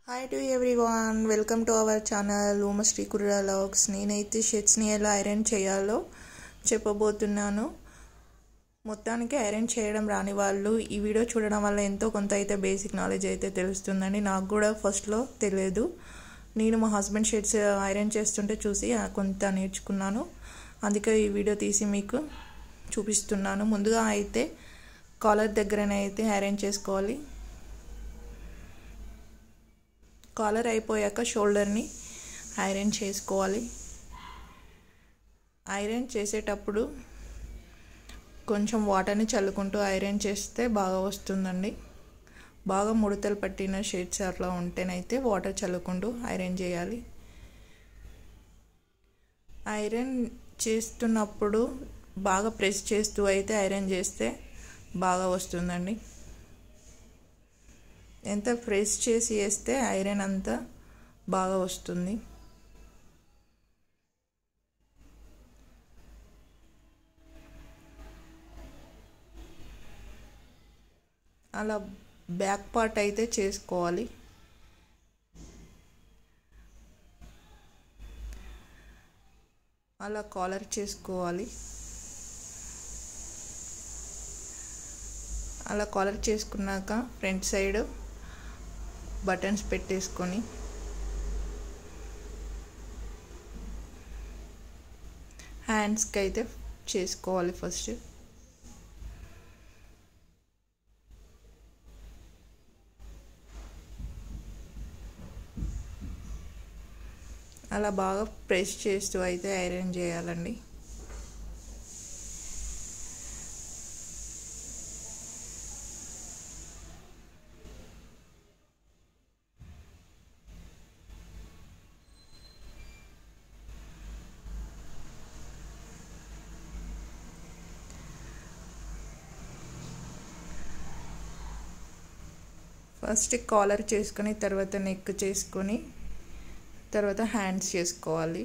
Hi to everyone, welcome to our channel Umashri Kurra vlogs. నేనైతే షర్ట్స్ని ఎలా ఐరన్ చేయాలో చెప్పబోతున్నాను. మొత్తానికి ఐరన్ చేయడం రాని వాళ్ళు ఈ వీడియో చూడడం వల్ల ఎంతో కొంత అయితే బేసిక్ నాలెడ్జ్ అయితే తెలుస్తుందండి. నాకు కూడా ఫస్ట్లో తెలియదు. నేను మా హస్బెండ్ షర్ట్స్ ఐరన్ చేస్తుంటే చూసి కొంత నేర్చుకున్నాను. అందుకే ఈ వీడియో తీసి మీకు చూపిస్తున్నాను. ముందుగా అయితే కాలర్ దగ్గరనైతే ఐరన్ చేసుకోవాలి. కాలర్ అయిపోయాక షోల్డర్ని ఐరన్ చేసుకోవాలి. ఐరన్ చేసేటప్పుడు కొంచెం వాటర్ని చల్లుకుంటూ ఐరన్ చేస్తే బాగా వస్తుందండి. బాగా ముడతలు పట్టిన షర్ట్స్ అట్లా ఉంటేనైతే వాటర్ చల్లుకుంటూ ఐరన్ చేయాలి. ఐరన్ చేస్తున్నప్పుడు బాగా ప్రెస్ చేస్తూ అయితే ఐరన్ చేస్తే బాగా వస్తుందండి. ఎంత ప్రెస్ చేసి వేస్తే ఐరన్ అంతా బాగా వస్తుంది. అలా బ్యాక్ పార్ట్ అయితే చేసుకోవాలి. అలా కాలర్ చేసుకోవాలి. అలా కాలర్ చేసుకున్నాక ఫ్రంట్ సైడ్ బటన్స్ పెట్టేసుకొని హ్యాండ్స్కి అయితే చేసుకోవాలి. ఫస్ట్ అలా బాగా ప్రెస్ చేస్తూ అయితే ఐరన్ చేయాలండి. ఫస్ట్ కాలర్ చేసుకొని తర్వాత నెక్ చేసుకొని తర్వాత హ్యాండ్స్ చేసుకోవాలి.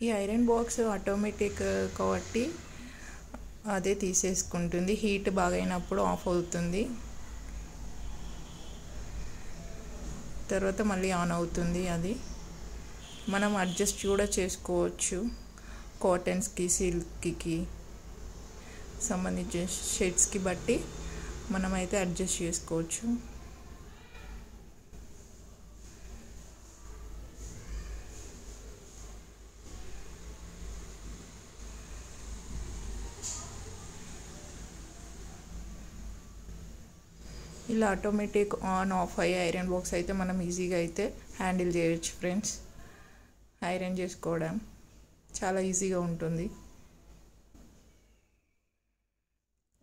ఈ ఐరన్ బాక్స్ ఆటోమేటిక్ కాబట్టి అదే తీసేసుకుంటుంది. హీట్ బాగా అయినప్పుడు ఆఫ్ అవుతుంది, తర్వాత మళ్ళీ ఆన్ అవుతుంది. అది మనం అడ్జస్ట్ కూడా చేసుకోవచ్చు. కాటన్స్కి, సిల్క్కి సంబంధించిన షర్ట్స్కి బట్టి మనమైతే అడ్జస్ట్ చేసుకోవచ్చు. ఇలా ఆటోమేటిక్ ఆన్ ఆఫ్ అయ్యే ఐరన్ బాక్స్ అయితే మనం ఈజీగా అయితే హ్యాండిల్ చేయొచ్చు ఫ్రెండ్స్. ఐరన్ చేసుకోవడం చాలా ఈజీగా ఉంటుంది.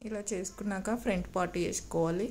ఇలా చేసుకున్నాక ఫ్రంట్ పార్ట్ చేసుకోవాలి.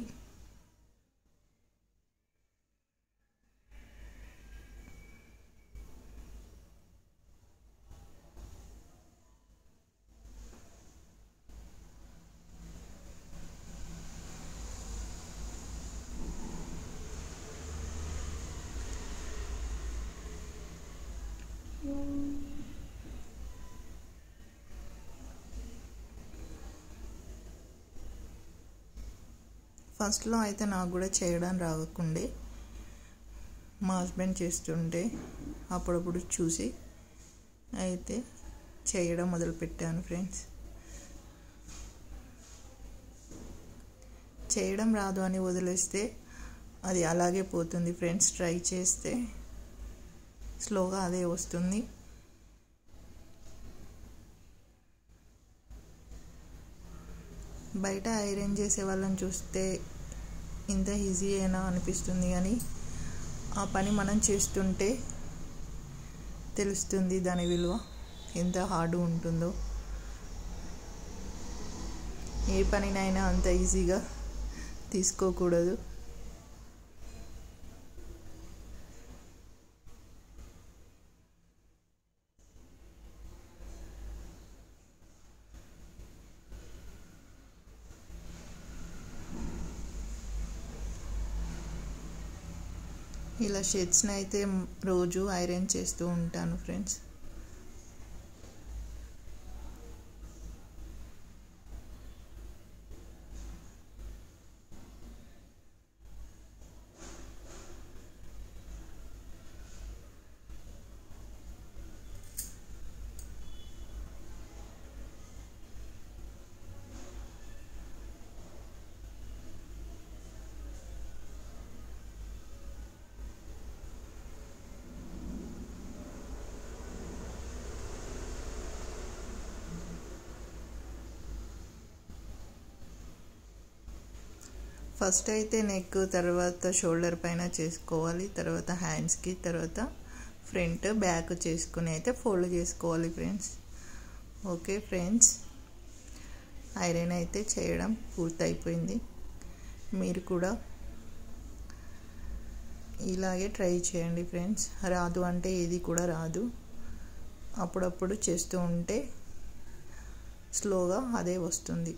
ఫస్ట్లో అయితే నాకు కూడా చేయడం రాకుండే, మా హస్బెండ్ చేస్తుంటే అప్పుడప్పుడు చూసి అయితే చేయడం మొదలుపెట్టాను ఫ్రెండ్స్. చేయడం రాదు అని వదిలేస్తే అది అలాగే పోతుంది ఫ్రెండ్స్. ట్రై చేస్తే స్లోగా అదే వస్తుంది. బయట ఐరన్ చేసే వాళ్ళని చూస్తే ఇంత ఈజీ అయినా అనిపిస్తుంది, కానీ ఆ పని మనం చేస్తుంటే తెలుస్తుంది దాని విలువ ఎంత హార్డ్ ఉంటుందో. ఏ పనినైనా అంత ఈజీగా తీసుకోకూడదు. ఇలా షర్ట్స్ని అయితే రోజు ఐరన్ చేస్తూ ఉంటాను ఫ్రెండ్స్. ఫస్ట్ అయితే నెక్, తర్వాత షోల్డర్ పైన చేసుకోవాలి, తర్వాత హ్యాండ్స్కి, తర్వాత ఫ్రంట్ బ్యాక్ చేసుకుని అయితే ఫోల్డ్ చేసుకోవాలి ఫ్రెండ్స్. ఓకే ఫ్రెండ్స్, ఐరన్ అయితే చేయడం పూర్తయిపోయింది. మీరు కూడా ఇలాగే ట్రై చేయండి ఫ్రెండ్స్. రాదు అంటే ఏది కూడా రాదు, అప్పుడప్పుడు చేస్తూ ఉంటే స్లోగా అదే వస్తుంది.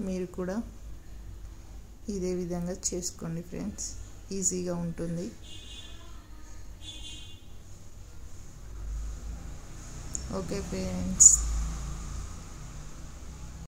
మీరు కూడా ఇదే విధంగా చేసుకోండి ఫ్రెండ్స్, ఈజీగా ఉంటుంది. Okay friends.